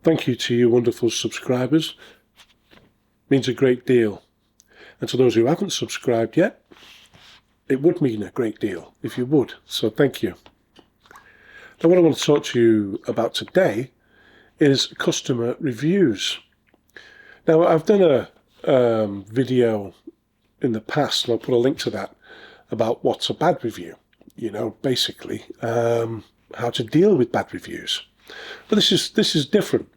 Thank you to you wonderful subscribers. Means a great deal. And to those who haven't subscribed yet, it would mean a great deal if you would. So thank you. Now what I want to talk to you about today is customer reviews. Now I've done a video in the past, and I'll put a link to that, about what's a bad review. You know, basically how to deal with bad reviews. But this is different.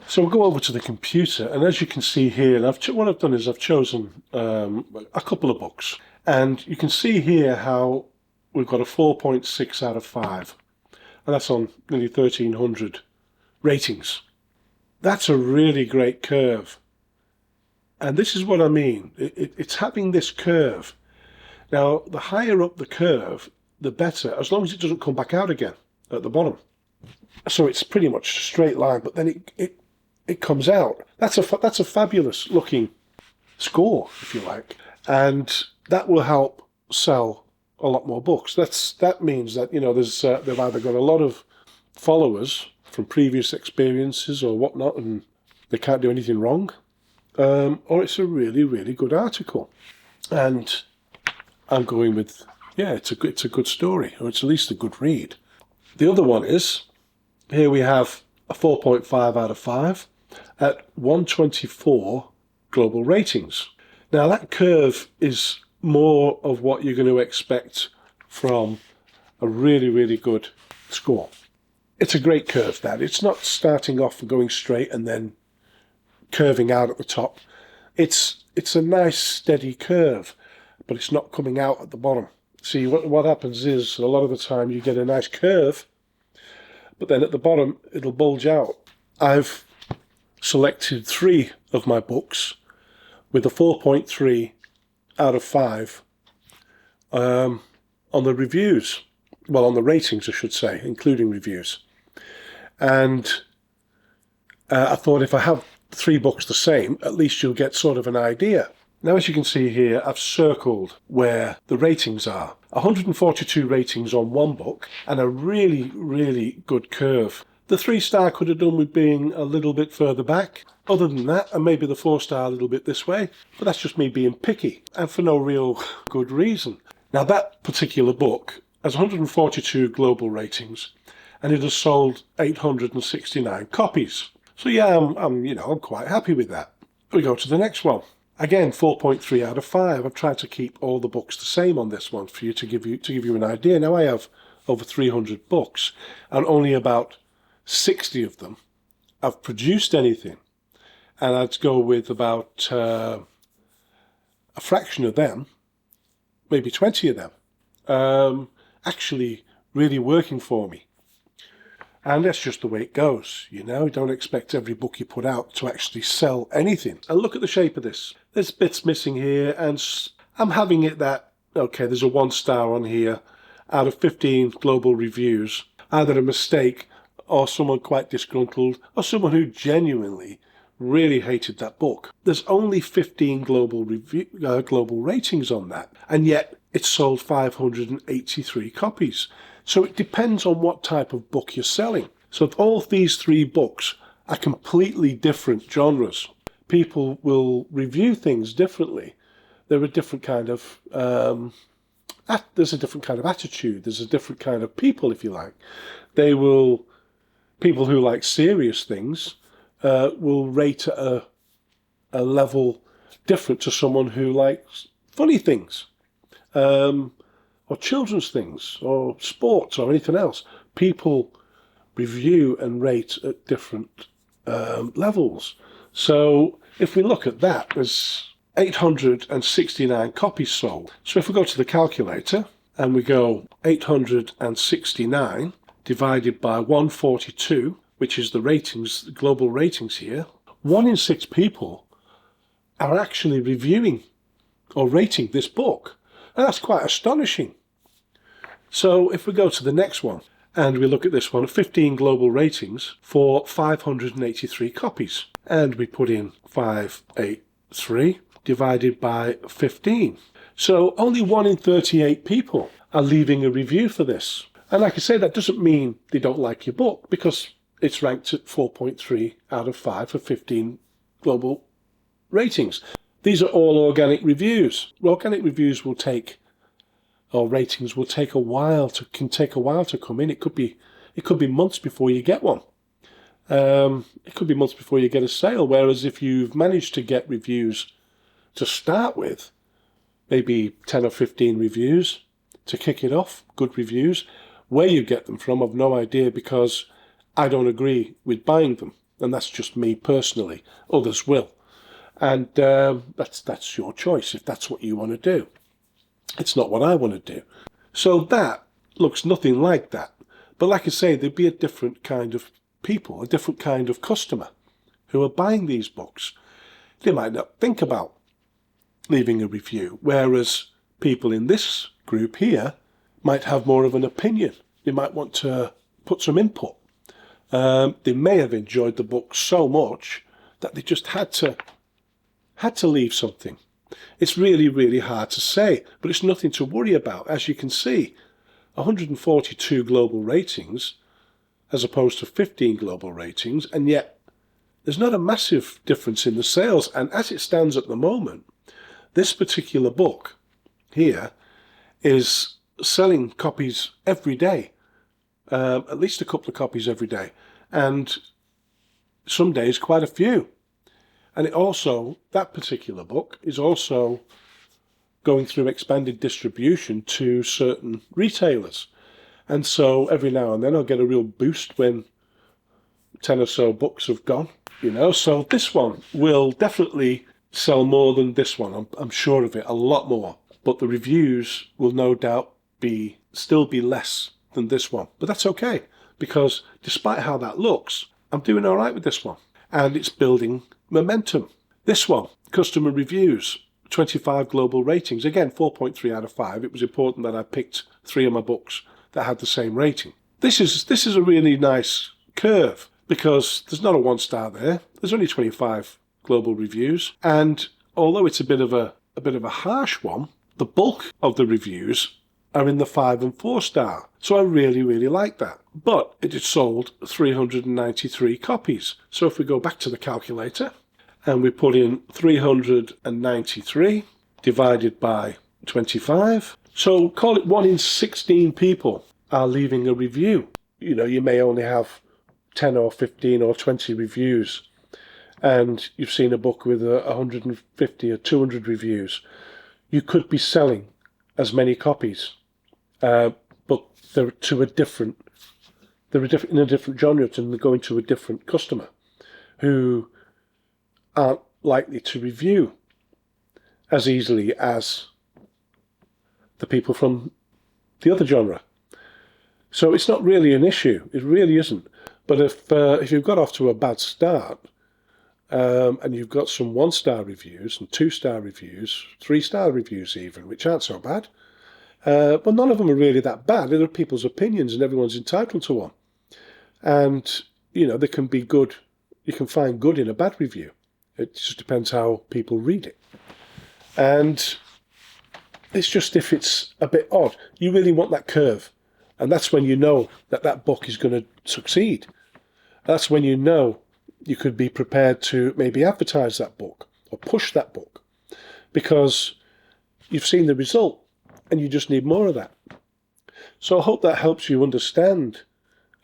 So we'll go over to the computer, and as you can see here, and what I've done is I've chosen a couple of books, and you can see here how we've got a 4.6 out of 5, and that's on nearly 1,300 ratings. That's a really great curve, and this is what I mean. It's having this curve. Now, the higher up the curve, the better, as long as it doesn't come back out again at the bottom. So it's pretty much a straight line, but then it comes out. That's a fabulous looking score, if you like, and that will help sell a lot more books. That means that, you know, they've either got a lot of followers from previous experiences or whatnot, and they can't do anything wrong, or it's a really, really good article. And I'm going with, yeah, it's a good story, or it's at least a good read. The other one is, here we have a 4.5 out of 5 at 124 global ratings. Now that curve is more of what you're going to expect from a really, really good score. It's a great curve, that. It's not starting off and going straight and then curving out at the top. It's a nice steady curve, but it's not coming out at the bottom. See, what happens is a lot of the time you get a nice curve, but then at the bottom it'll bulge out. I've selected 3 of my books with a 4.3 out of 5 on the reviews. Well, on the ratings, I should say, including reviews. And I thought if I have 3 books the same, at least you'll get sort of an idea. Now, as you can see here, I've circled where the ratings are. 142 ratings on one book and a really, really good curve. The 3-star could have done with being a little bit further back. Other than that, and maybe the 4-star a little bit this way, but that's just me being picky and for no real good reason. Now, that particular book has 142 global ratings and it has sold 869 copies. So yeah, I'm quite happy with that. We go to the next one. Again, 4.3 out of 5. I've tried to keep all the books the same on this one for you to give you an idea. Now I have over 300 books, and only about 60 of them have produced anything. And I'd go with about a fraction of them, maybe 20 of them, actually really working for me. And that's just the way it goes, you know. Don't expect every book you put out to actually sell anything. And look at the shape of this. There's bits missing here, and I'm having it that, okay, there's a 1-star on here out of 15 global reviews. Either a mistake, or someone quite disgruntled, or someone who genuinely really hated that book. There's only 15 global ratings on that, and yet it sold 583 copies. So it depends on what type of book you're selling. So if all these 3 books are completely different genres, people will review things differently. There are different kind of there's a different kind of attitude. There's a different kind of people, if you like. People who like serious things will rate at a level different to someone who likes funny things. Or children's things, or sports, or anything else. People review and rate at different levels. So if we look at that, there's 869 copies sold. So if we go to the calculator and we go 869 divided by 142, which is the ratings, the global ratings here, 1 in 6 people are actually reviewing or rating this book. And that's quite astonishing. So if we go to the next one, and we look at this one, 15 global ratings for 583 copies. And we put in 583 divided by 15. So only 1 in 38 people are leaving a review for this. And like I say, that doesn't mean they don't like your book, because it's ranked at 4.3 out of 5 for 15 global ratings. These are all organic reviews. Organic reviews will take, or ratings will take a while to, can take a while to come in. It could be months before you get one. It could be months before you get a sale. Whereas if you've managed to get reviews to start with, maybe 10 or 15 reviews to kick it off, good reviews. Where you get them from, I've no idea, because I don't agree with buying them. And that's just me personally. Others will. And that's your choice if that's what you want to do. It's not what I want to do. So that looks nothing like that. But like I say, there'd be a different kind of people, a different kind of customer who are buying these books. They might not think about leaving a review, whereas people in this group here might have more of an opinion. They might want to put some input. They may have enjoyed the book so much that they just had to leave something. It's really, really hard to say, but it's nothing to worry about. As you can see, 142 global ratings as opposed to 15 global ratings, and yet there's not a massive difference in the sales. And as it stands at the moment, this particular book here is selling copies every day, at least a couple of copies every day, and some days quite a few. And it also, that particular book is also going through expanded distribution to certain retailers. And so every now and then I'll get a real boost when 10 or so books have gone, So this one will definitely sell more than this one. I'm sure of it, a lot more. But the reviews will no doubt still be less than this one. But that's okay, because despite how that looks, I'm doing all right with this one. And it's building momentum. This one, customer reviews, 25 global ratings. Again, 4.3 out of 5. It was important that I picked 3 of my books that had the same rating. This is a really nice curve, because there's not a 1-star there. There's only 25 global reviews. And although it's a bit of a harsh one, the bulk of the reviews are in the 5 and 4-star. So I really, really like that. But it had sold 393 copies. So if we go back to the calculator and we put in 393 divided by 25. So call it 1 in 16 people are leaving a review. You may only have 10 or 15 or 20 reviews, and you've seen a book with 150 or 200 reviews. You could be selling as many copies, but they're in a different genre, and they're going to a different customer who aren't likely to review as easily as the people from the other genre. So it's not really an issue. It really isn't. But if you've got off to a bad start, and you've got some 1-star reviews and 2-star reviews, 3-star reviews even, which aren't so bad, well, none of them are really that bad. They're people's opinions, and everyone's entitled to one. And, they can be good. You can find good in a bad review. It just depends how people read it. And it's just, if it's a bit odd, you really want that curve. And that's when you know that book is going to succeed. That's when you know you could be prepared to maybe advertise that book or push that book, because you've seen the result and you just need more of that. So I hope that helps you understand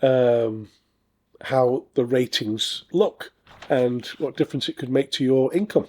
how the ratings look and what difference it could make to your income.